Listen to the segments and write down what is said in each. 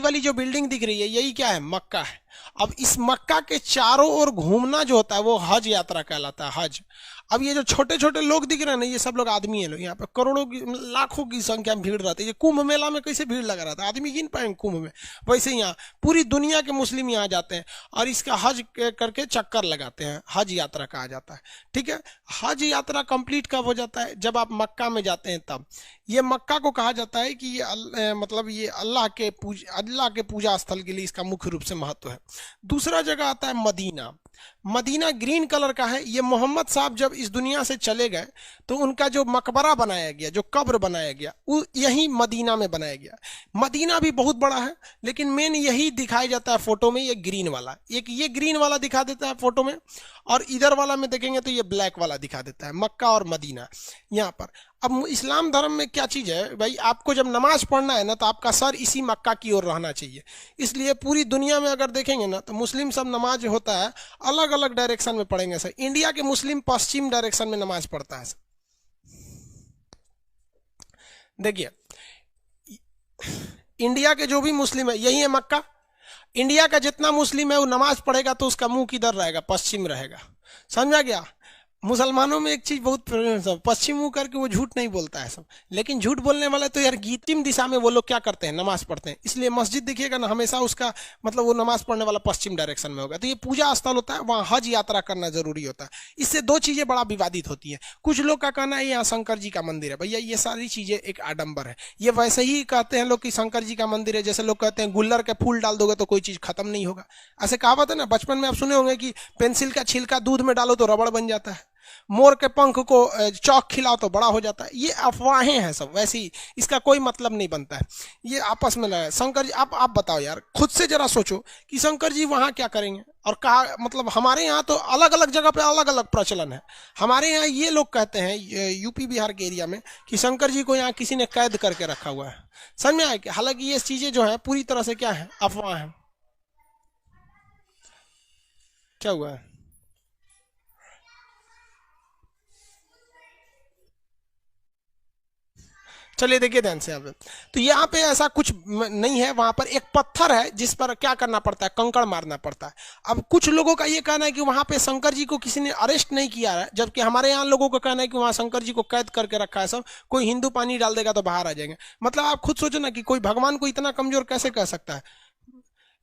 वाली जो बिल्डिंग दिख रही है यही क्या है, मक्का है। अब इस मक्का के चारों ओर घूमना जो होता है वो हज यात्रा कहलाता है, हज। अब ये जो छोटे छोटे लोग दिख रहे हैं ना, ये सब लोग आदमी है लोग, यहाँ पे करोड़ों की लाखों की संख्या में भीड़ रहती है। ये कुंभ मेला में कैसे भीड़ लगा रहता है, आदमी गिन पाएंगे कुंभ में, वैसे यहाँ पूरी दुनिया के मुस्लिम यहाँ जाते हैं और इसका हज करके चक्कर लगाते हैं, हज यात्रा कहा जाता है। ठीक है, हज यात्रा कंप्लीट कब हो जाता है, जब आप मक्का में जाते हैं तब। ये मक्का को कहा जाता है कि ये मतलब ये अल्लाह के पूजा स्थल के लिए इसका मुख्य रूप से महत्व है। दूसरा जगह आता है मदीना। मदीना ग्रीन कलर का है। ये मोहम्मद साहब जब इस दुनिया से चले गए तो उनका जो मकबरा बनाया गया, जो कब्र बनाया गया, वो यही मदीना में बनाया गया। मदीना भी बहुत बड़ा है, लेकिन मेन यही दिखाया जाता है फोटो में, ये ग्रीन वाला, एक ये ग्रीन वाला दिखा देता है फोटो में, और इधर वाला में देखेंगे तो ये ब्लैक वाला दिखा देता है, मक्का और मदीना यहाँ पर। अब इस्लाम धर्म में क्या चीज़ है भाई, आपको जब नमाज पढ़ना है ना तो आपका सर इसी मक्का की ओर रहना चाहिए। इसलिए पूरी दुनिया में अगर देखेंगे ना तो मुस्लिम सब नमाज होता है अलग अलग डायरेक्शन में पढ़ेंगे सर। इंडिया के मुस्लिम पश्चिम डायरेक्शन में नमाज पढ़ता है सर। देखिए इंडिया के जो भी मुस्लिम है, यही है मक्का। इंडिया का जितना मुस्लिम है वो नमाज पढ़ेगा तो उसका मुंह किधर रहेगा, पश्चिम रहेगा। समझा गया। मुसलमानों में एक चीज बहुत सब पश्चिम मुंह करके वो झूठ नहीं बोलता है सब, लेकिन झूठ बोलने वाले तो यार गीतिम दिशा में वो लोग क्या करते हैं, नमाज पढ़ते हैं। इसलिए मस्जिद देखिएगा ना, हमेशा उसका मतलब वो नमाज पढ़ने वाला पश्चिम डायरेक्शन में होगा। तो ये पूजा स्थल होता है, वहाँ हज यात्रा करना जरूरी होता है। इससे दो चीजें बड़ा विवादित होती है। कुछ लोग का कहना है यहाँ शंकर जी का मंदिर है। भैया ये सारी चीजें एक आडंबर है। ये वैसे ही कहते हैं लोग कि शंकर जी का मंदिर है, जैसे लोग कहते हैं गुल्लर के फूल डाल दोगे तो कोई चीज खत्म नहीं होगा। ऐसे कहावत है ना, बचपन में आप सुने होंगे कि पेंसिल का छिलका दूध में डालो तो रबड़ बन जाता है, मोर के पंख को चौक खिलाओ तो बड़ा हो जाता है। ये अफवाहें हैं सब, वैसी इसका कोई मतलब नहीं बनता है। ये आपस में लगा शंकर जी। आप बताओ यार, खुद से जरा सोचो कि शंकर जी वहां क्या करेंगे। और कहा मतलब हमारे यहाँ तो अलग अलग जगह पे अलग अलग प्रचलन है। हमारे यहाँ ये लोग कहते हैं यूपी बिहार के एरिया में कि शंकर जी को यहाँ किसी ने कैद करके रखा हुआ है। समझ में आया कि हालांकि ये चीजें जो है पूरी तरह से क्या है, अफवाह है। क्या हुआ है? चलिए देखिए ध्यान से। यहाँ तो यहाँ पे ऐसा कुछ नहीं है। वहां पर एक पत्थर है जिस पर क्या करना पड़ता है, कंकड़ मारना पड़ता है। अब कुछ लोगों का ये कहना है कि वहां पे शंकर जी को किसी ने अरेस्ट नहीं किया है, जबकि हमारे यहाँ लोगों का कहना है कि वहां शंकर जी को कैद करके रखा है सब। कोई हिंदू पानी डाल देगा तो बाहर आ जाएंगे। मतलब आप खुद सोचो ना कि कोई भगवान को इतना कमजोर कैसे कह सकता है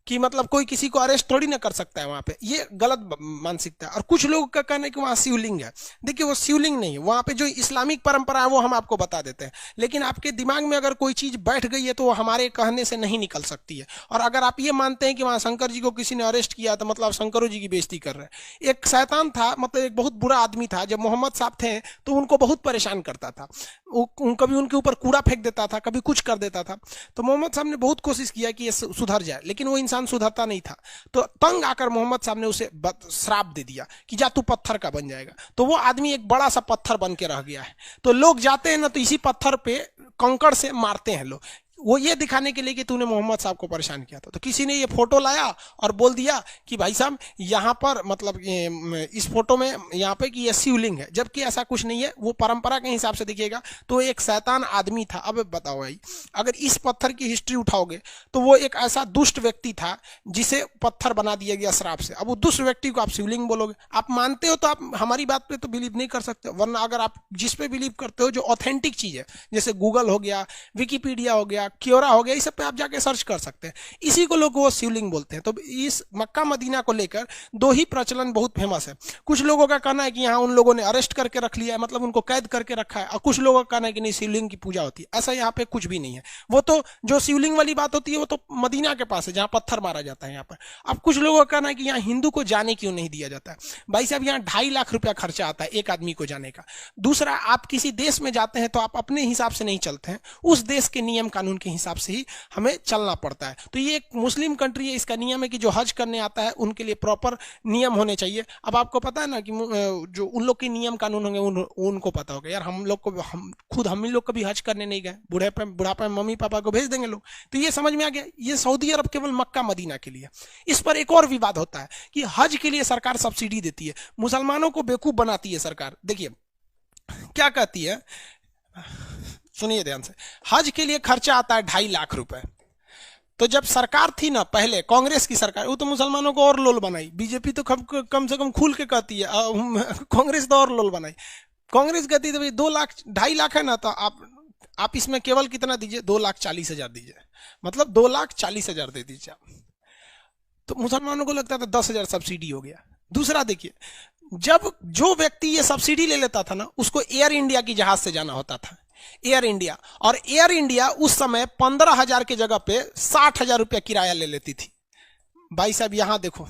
कि मतलब कोई किसी को अरेस्ट थोड़ी ना कर सकता है वहां पे। ये गलत मानसिकता है। और कुछ लोगों का कहना है कि वहां शिवलिंग है। देखिए वो शिवलिंग नहीं है, वहां पे जो इस्लामिक परंपरा है वो हम आपको बता देते हैं। लेकिन आपके दिमाग में अगर कोई चीज बैठ गई है तो वो हमारे कहने से नहीं निकल सकती है। और अगर आप ये मानते हैं कि वहां शंकर जी को किसी ने अरेस्ट किया तो मतलब शंकरों जी की बेइज्जती कर रहे हैं। एक शैतान था, मतलब एक बहुत बुरा आदमी था, जब मोहम्मद साहब थे तो उनको बहुत परेशान करता था। कभी उनके ऊपर कूड़ा फेंक देता था, कभी कुछ कर देता था। तो मोहम्मद साहब ने बहुत कोशिश किया कि ये सुधर जाए, लेकिन वो इंसान सुधरता नहीं था। तो तंग आकर मोहम्मद साहब ने उसे श्राप दे दिया कि जा तू पत्थर का बन जाएगा। तो वो आदमी एक बड़ा सा पत्थर बन के रह गया है। तो लोग जाते हैं ना तो इसी पत्थर पे कंकड़ से मारते हैं लोग, वो ये दिखाने के लिए कि तूने मोहम्मद साहब को परेशान किया था। तो किसी ने ये फोटो लाया और बोल दिया कि भाई साहब यहाँ पर मतलब इस फोटो में यहाँ पे कि ये शिवलिंग है, जबकि ऐसा कुछ नहीं है। वो परंपरा के हिसाब से देखिएगा तो एक शैतान आदमी था। अब बताओ भाई, अगर इस पत्थर की हिस्ट्री उठाओगे तो वो एक ऐसा दुष्ट व्यक्ति था जिसे पत्थर बना दिया गया श्राप से। अब वो दुष्ट व्यक्ति को आप शिवलिंग बोलोगे। आप मानते हो तो आप हमारी बात पे तो बिलीव नहीं कर सकते, वरना अगर आप जिस पे बिलीव करते हो जो ऑथेंटिक चीज है, जैसे गूगल हो गया, विकीपीडिया हो गया, क्योरा हो गया, इस सब पे आप जाके सर्च कर सकते हैं। इसी को लोग वो शिवलिंग बोलते हैं। तो इस मक्का मदीना को लेकर दो ही प्रचलन बहुत फेमस है। कुछ लोगों का कहना है कि यहाँ उन लोगों ने अरेस्ट करके रख लिया है, मतलब उनको कैद करके रखा है। और कुछ लोगों का कहना है कि नहीं, शिवलिंग की पूजा होती है। ऐसा यहाँ पे कुछ भी नहीं है। वो तो जो शिवलिंग वाली बात होती है वो तो मदीना के पास है जहाँ पत्थर मारा जाता है यहाँ पर। अब कुछ लोगों का कहना है कि यहाँ हिंदू को जाने क्यों नहीं दिया जाता है। भाई साहब यहाँ 2.5 लाख रुपया खर्चा आता है एक आदमी को जाने का। दूसरा, आप किसी देश में जाते हैं तो आप अपने हिसाब से नहीं चलते हैं, उस देश के नियम कानून के हिसाब से ही हमें चलना पड़ता है। तो ये एक मुस्लिम कंट्री है, इसका नियम है कि जो हज करने आता है उनके लिए प्रॉपर नियम होने चाहिए। अब आपको पता है ना कि जो उन लोग के नियम कानून होंगे उनको पता होगा। यार हम लोग को हम लोग कभी हज करने नहीं गए, बुढ़ापे में मम्मी पापा को भेज देंगे लोग। तो ये समझ में आ गया, ये सऊदी अरब केवल मक्का मदीना के लिए। इस पर एक और विवाद होता है कि हज के लिए सरकार सब्सिडी देती है, मुसलमानों को बेवकूफ बनाती है सरकार। देखिए क्या कहती है, सुनिए ध्यान से। हज के लिए खर्चा आता है 2.5 लाख रुपए। तो जब सरकार थी ना पहले कांग्रेस की सरकार, वो तो मुसलमानों को और लोल बनाई। बीजेपी तो कम से कम खुल के कहती है, कांग्रेस तो और लोल बनाई। कांग्रेस कहती है तो भाई 2 लाख 2.5 लाख है ना, तो आप इसमें केवल कितना दीजिए, 2,40,000 दीजिए, मतलब 2,40,000 दे दीजिए आप। तो मुसलमानों को लगता था 10,000 सब्सिडी हो गया। दूसरा देखिए, जब जो व्यक्ति ये सब्सिडी ले लेता था ना, उसको एयर इंडिया की जहाज से जाना होता था, एयर इंडिया। और एयर इंडिया उस समय 15,000 की जगह पे 60,000 रुपया किराया ले लेती थी। भाई साहब यहां देखो,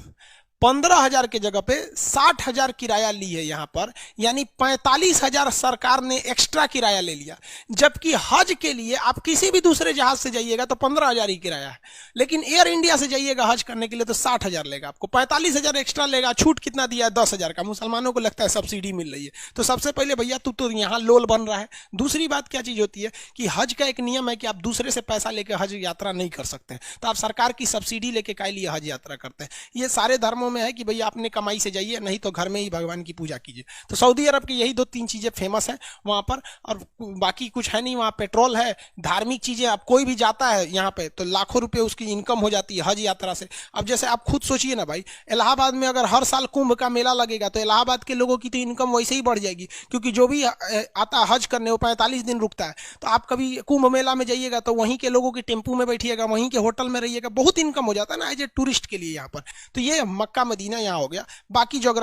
15,000 की जगह पे 60,000 किराया ली है यहां पर, यानी 45,000 सरकार ने एक्स्ट्रा किराया ले लिया। जबकि हज के लिए आप किसी भी दूसरे जहाज से जाइएगा तो 15,000 ही किराया है, लेकिन एयर इंडिया से जाइएगा हज करने के लिए तो 60,000 लेगा, आपको 45,000 एक्स्ट्रा लेगा। छूट कितना दिया है, 10,000 का। मुसलमानों को लगता है सब्सिडी मिल रही है। तो सबसे पहले भैया तू तो यहाँ लोल बन रहा है। दूसरी बात क्या चीज होती है कि हज का एक नियम है कि आप दूसरे से पैसा लेकर हज यात्रा नहीं कर सकते, तो आप सरकार की सब्सिडी लेके काय लिए हज यात्रा करते हैं। ये सारे धर्मों में है कि भैया अपने कमाई से जाइए, नहीं तो घर में ही भगवान की पूजा कीजिए। तो सऊदी अरब की यही 2-3 चीजें फेमस है वहां पर, और बाकी कुछ है नहीं। वहां पेट्रोल है, धार्मिक चीजें, अब कोई भी जाता है यहाँ पे तो लाखों रुपए उसकी इनकम हो जाती है हज यात्रा से। अब जैसे आप खुद सोचिए ना भाई, इलाहाबाद में अगर हर साल कुंभ का मेला लगेगा तो इलाहाबाद के लोगों की तो इनकम वैसे ही बढ़ जाएगी, क्योंकि जो भी आता है हज करने वो 45 दिन रुकता है। तो आप कभी कुंभ मेला में जाइएगा तो वहीं के लोगों के टेम्पू में बैठिएगा, वहीं के होटल में रहिएगा, बहुत इनकम हो जाता है ना एज ए टूरिस्ट के लिए यहाँ पर। तो ये मक्का मदीना यहाँ हो गया। बाकी जो